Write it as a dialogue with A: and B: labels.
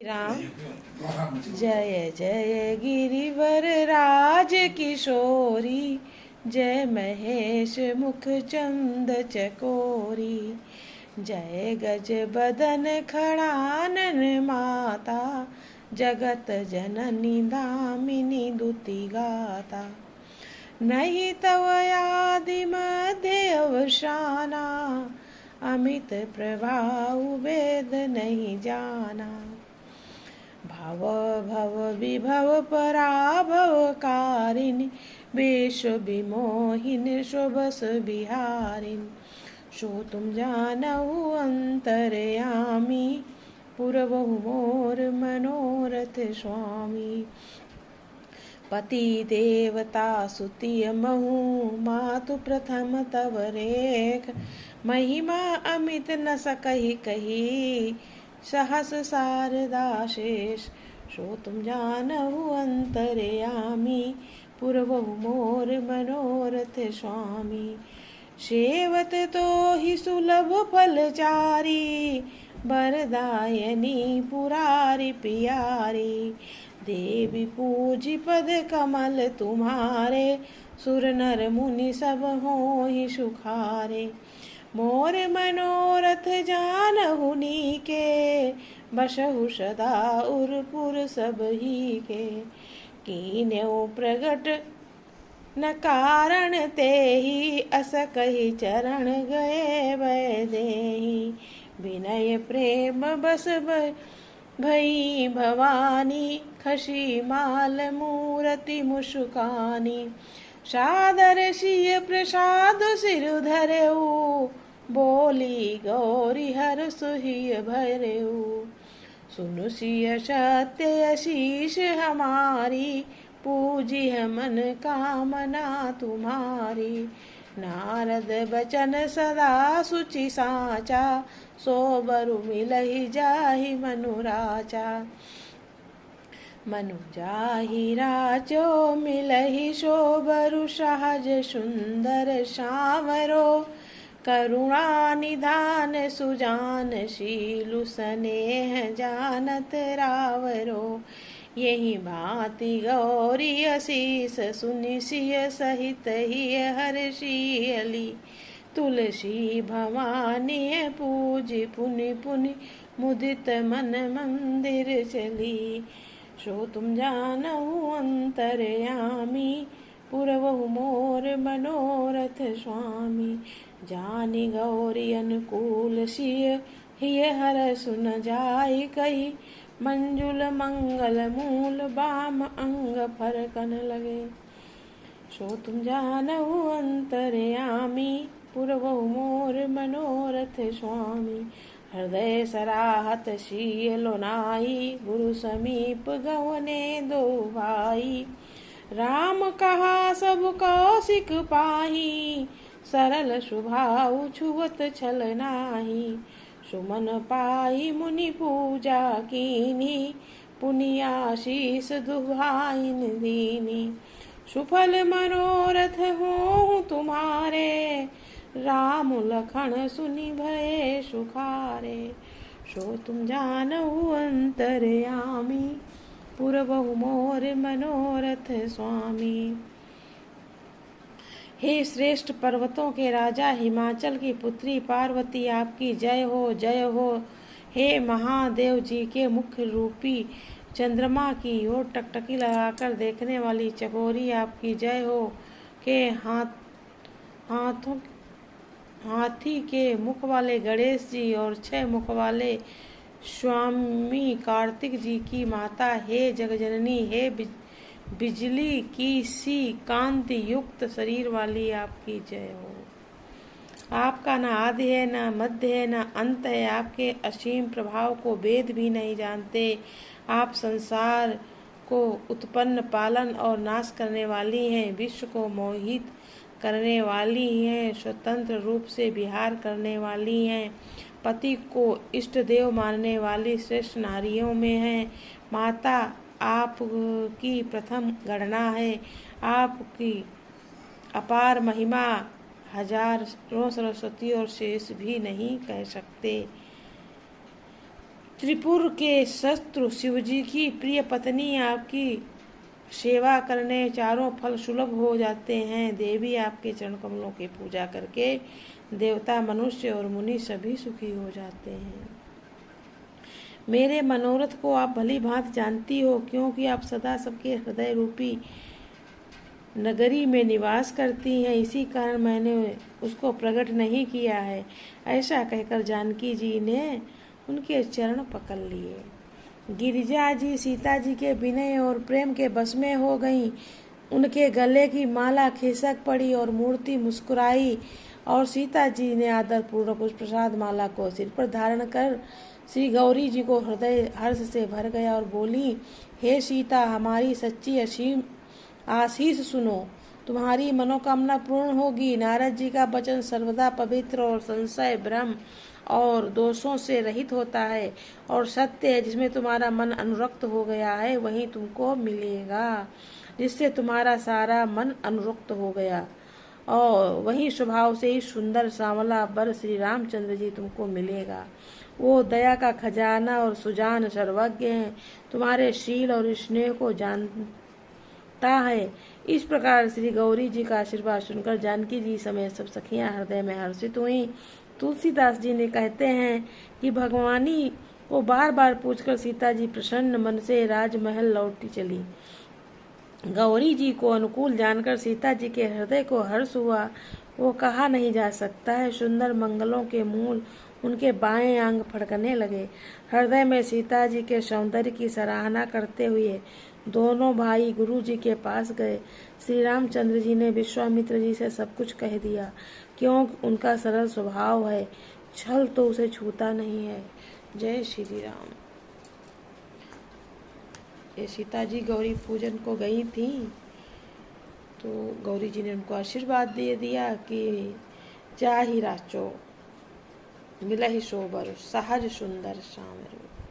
A: राम। जय जय गिरिवर राज किशोरी, जय महेश मुख चंद चकोरी, जय गज बदन खड़ानन माता, जगत जननी दामिनी दुति गाता। नहीं तव आदि मध्य अवसाना, अमित प्रभाव वेद नहीं जाना। भव भव विभव पराभव कारिणी, विश्व विमोहिनी शोभस बिहारिणी। सो तुम जानहु अंतरयामी, पुरवहु मोर मनोरथ स्वामी। पति देवता सुतिय महु, मातु प्रथम तव रेख। महिमा अमित न सकहि कही, सहस शारदा शेष। सो तुम जानहु अंतरयामी, पुरवहु मोर मनोरथ स्वामी। सेवत तो ही सुलभ फलचारी, वरदायनी पुरारी प्यारी। देवी पूजी पद कमल तुम्हारे, सुर नर मुनि सब होहि सुखारे। मोर मनोरथ जानहु नीके, बसहु सदा उरपुर सब ही के। कीन्हु प्रगट न कारण तेहि, अस कहि चरण गए वैदेही। विनय प्रेम बस भई भवानी, खसी माल मूरति मुस्कानी। सादर सिय प्रसाद सिर धरेऊ, बोली गौरी हर सुहिय भरेऊ। सुनु सिय सत्य शीश हमारी, पूजी है मन कामना तुम्हारी। नारद बचन सदा सुचि साचा, सोबरु मिलहि जाहि मनु राचा। मनु जाहि राचो मिलहि सोबरु, सहज सुंदर सावरो। करुणा निधान सुजान शीलु, स्नेह जानत रावरो। यही भांति गौरी असीस सुनि, सिय सहित ही हर्षियली। तुलसी भवानी पूजी पुनि पुनि, मुदित मन मंदिर चली। सो तुम जानहु अंतरयामी, पुरवहु मोर मनोरथ स्वामी। जानी गौरी अनुकूल सिय, हिय हर सुन जाय कही। मंजुल मंगल मूल, बाम अंग फरकन लगे। सो तुम जानहु अंतरयामी, पुरवहु मोर मनोरथ स्वामी। हृदय सराहत शील नाई, गुरु समीप गवने दो भाई। राम कहा सब कौशिक पाही, सरल स्वभाव छुअत छल नाही। सुमन पाई मुनि पूजा कीनी, पुनि आशीष दुहाइन दीनी। सुफल मनोरथ हों तुम्हारे, राम लखन सुनि भये सुखारे। सो तुम जानहु अंतरयामी, पुरवहु मोर मनोरथ स्वामी। हे श्रेष्ठ पर्वतों के राजा, हिमाचल की पुत्री पार्वती, आपकी जय हो जय हो। हे महादेव जी के मुख्य रूपी चंद्रमा की ओर टकटकी लगाकर देखने वाली चकोरी, आपकी जय हो। के हाथी के मुख वाले गणेश जी और 6 मुख वाले स्वामी कार्तिक जी की माता, हे जगजननी, हे बिजली की सी कांति युक्त शरीर वाली, आपकी जय हो। आपका न आदि है, न मध्य है, न अंत है। आपके असीम प्रभाव को वेद भी नहीं जानते। आप संसार को उत्पन्न, पालन और नाश करने वाली हैं। विश्व को मोहित करने वाली हैं। स्वतंत्र रूप से विहार करने वाली हैं। पति को इष्ट देव मानने वाली श्रेष्ठ नारियों में हैं। माता आपकी प्रथम गणना है। आपकी अपार महिमा हजारों सरस्वती और शेष भी नहीं कह सकते। त्रिपुर के शत्रु शिवजी की प्रिय पत्नी आपकी सेवा करने चारों फल सुलभ हो जाते हैं। देवी आपके चरण कमलों की पूजा करके देवता, मनुष्य और मुनि सभी सुखी हो जाते हैं। मेरे मनोरथ को आप भली भांति जानती हो, क्योंकि आप सदा सबके हृदय रूपी नगरी में निवास करती हैं। इसी कारण मैंने उसको प्रकट नहीं किया है। ऐसा कहकर जानकी जी ने उनके चरण पकड़ लिए। गिरिजा जी सीता जी के विनय और प्रेम के बस में हो गईं। उनके गले की माला खिसक पड़ी और मूर्ति मुस्कुराई, और सीता जी ने आदर पूर्वक उस प्रसाद माला को सिर पर धारण कर श्री गौरी जी को हृदय हर्ष से भर गया और बोली, हे सीता, हमारी सच्ची असीम आशीष सुनो, तुम्हारी मनोकामना पूर्ण होगी। नारद जी का वचन सर्वदा पवित्र और संशय, भ्रम और दोषों से रहित होता है और सत्य है। जिसमें तुम्हारा मन अनुरक्त हो गया है वही तुमको मिलेगा। जिससे तुम्हारा सारा मन अनुरक्त हो गया और वही स्वभाव से ही सुंदर सांवला वर श्री रामचंद्र जी तुमको मिलेगा। वो दया का खजाना और सुजान सर्वज्ञ हैं, तुम्हारे शील और स्नेह को जानता है। इस प्रकार श्री गौरी जी का आशीर्वाद सुनकर जानकी जी समेत सब सखियां हृदय में हर्षित हुई। तुलसीदास जी ने कहते हैं कि भगवानी को बार बार पूछकर सीता जी प्रसन्न मन से राजमहल लौटी चली। गौरी जी को अनुकूल जानकर सीता जी के हृदय को हर्ष हुआ, वो कहा नहीं जा सकता है। सुंदर मंगलों के मूल उनके बाएं अंग फड़कने लगे। हृदय में सीता जी के सौंदर्य की सराहना करते हुए दोनों भाई गुरु जी के पास गए। श्री रामचंद्र जी ने विश्वामित्र जी से सब कुछ कह दिया, क्योंकि उनका सरल स्वभाव है, छल तो उसे छूता नहीं है। जय श्री राम। ये सीता जी गौरी पूजन को गई थी, तो गौरी जी ने उनको आशीर्वाद दे दिया कि जा ही राचो, मिला ही सोबर सहज सुंदर श्याम रूप।